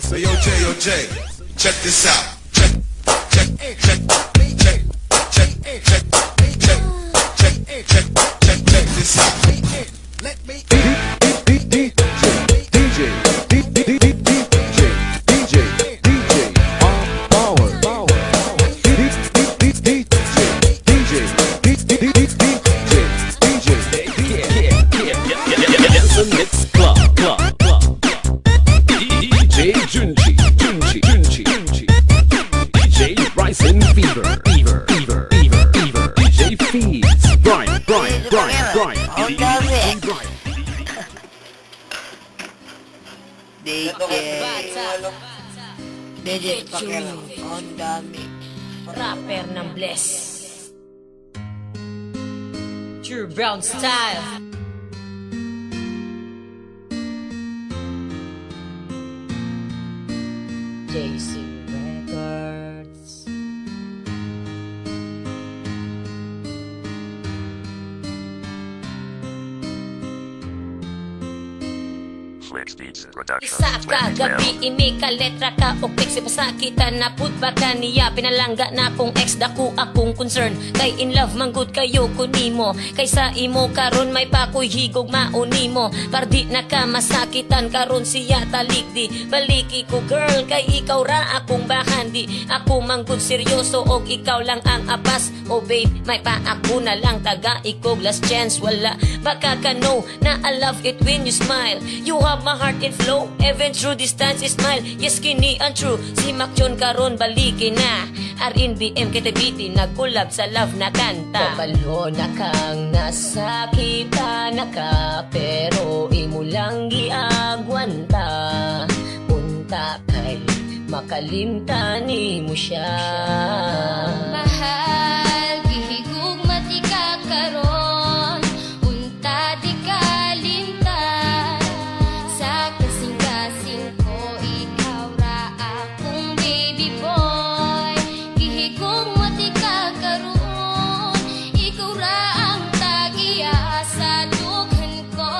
So yo Jay, check this out. Check this out. Let me DJ Pakialam on the mix. Rapper ng Bless, True Brown Style. JC Records. Isa ka gabi imi ka letra ka o click si pasakitan na put baka niya pinalangga na kong ex dako akong concern kay in love manggod kayo kunimo kaysa imo karon may pakoy higog maunimo pardi na ka masakitan karon siya talikdi baliki ko girl kay ikaw ra akong bahandi ako manggod seryoso og ikaw lang ang apas oh babe may pa ako na lang taga ikog last chance wala baka ka know na I love it when you smile you have my heart in flow even through distance smile yes kini ang true si Macyon karon baliki na RNBM KTBT nagkulab sa love na kanta kabalo na kang nasakita na ka pero imo lang giagwanta punta kay makalimtani mo siya mahal gihigug mati ka karon unta di kalimtan sa kasing-kasing ko ikaw ra akong baby boy gihigug mati ka karon ikaw ra ang tagiya sa dughan ko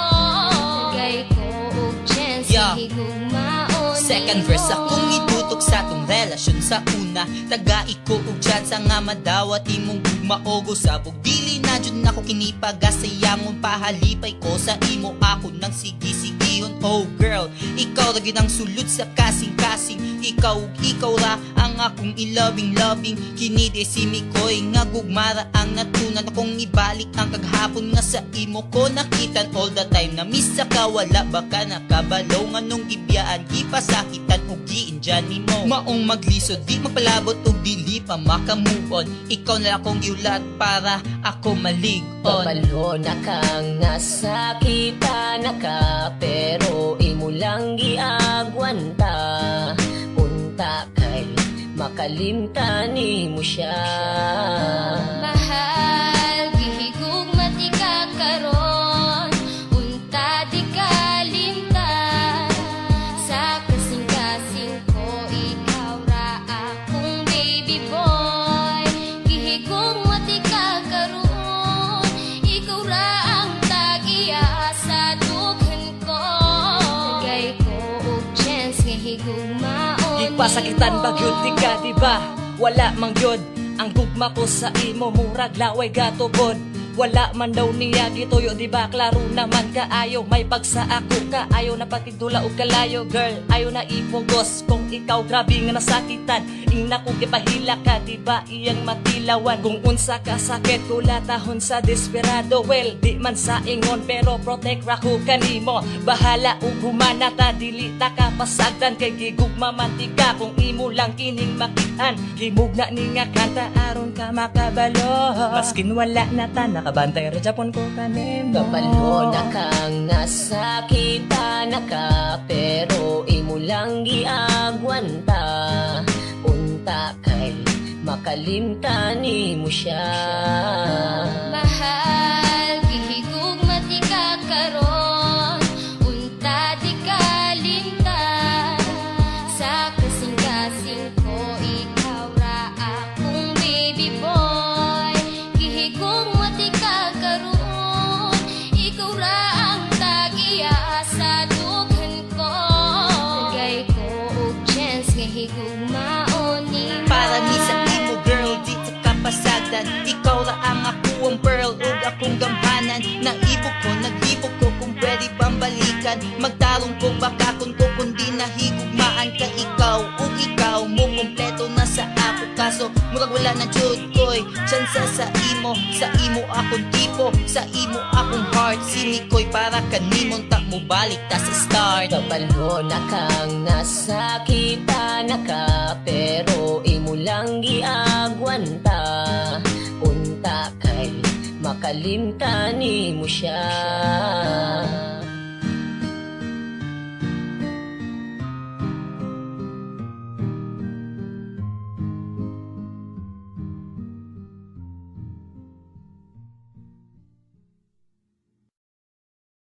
gay ko og chance gihigug maon second verse akong itutok sa tong relasyon sa una taga iko og chance nga madawat imong gugmaogo sabog dili na jud nako kinipagasayangon pahalipay ko sa imo ako nang sige-sigihon oh girl ikaw ra gyud ang sulod sa kasing-kasing ikaw ra ang akong loving kini de si Mikoy nga gugmara ang natunan akong ibalik ang kaghapon nga sa imo ko nakitan all the time na miss ka wala baka nakabalaw nga nung gibiyaan gipasakitan og giinjan nimo maong maglisod di magpalabot og dili pa makamove on ikaw na akong giulat para ako malig on kabalo na kang nasakita na ka pero imo lang giagwanta punta kay makalimtani mo siya mahal gihigug mati ka karon unta di kalimtan sa kasing-kasing ko ikaw ra akong baby boy gihigug mati ka karon ikaw ra ang tagiya sa dughan ko gay ko og chance nga higug maon Ipasakitan bagyod di ka diba wala mang yod ang gugma ko sa imo murag laway gatubod wala man daw niya gituyo diba klaro naman kaayo may pagsa ako kaayo na patidula og kalayo girl ayo na ipugos kung ikaw grabe nga nasakitan ina ko gipahila ka diba iyang matilawan kung unsa ka sakit kulatahon sa desperado well di man sa ingon pero protect ra ko kanimo bahala ug humana ta dili ta ka pasagdan kay gigugma mantika kung imo lang kining makitan himugna ni nga kanta aron ka makabalo maskin wala na ta nakabantay ra japon ko kanimo kabalo na kang nasakita na ka pero imo lang giagwanta unta kay makalimtani mo siya mahal gihigug mati ka karon unta di kalimtan sa kasing-kasing ko ikaw ra akong baby boy gihigug mati ka karon ikaw ra ang tagiya sa dughan ko gay ko og higugmaon ni Para ni sa imo girl, di sa kapasagdan. Ikaw ra ang ako ang pearl, ug akong gamhanan. Naibog ko, naghibog ko, kung pwede bang balikan. Magtarong ko, bakakon ko, kundi nahigugmaan ka ikaw. Ug ikaw mo, kompleto na sa ako. Kaso, murag wala na jud ko'y tsansa sa imo akong tipo, sa imo akong heart. Sinikoy para kanimon, tak mo balik ta sa start. Kabalo na kang nasakita na ka, pero imo lang giagwanta. Unta kay makalimtan mo siya.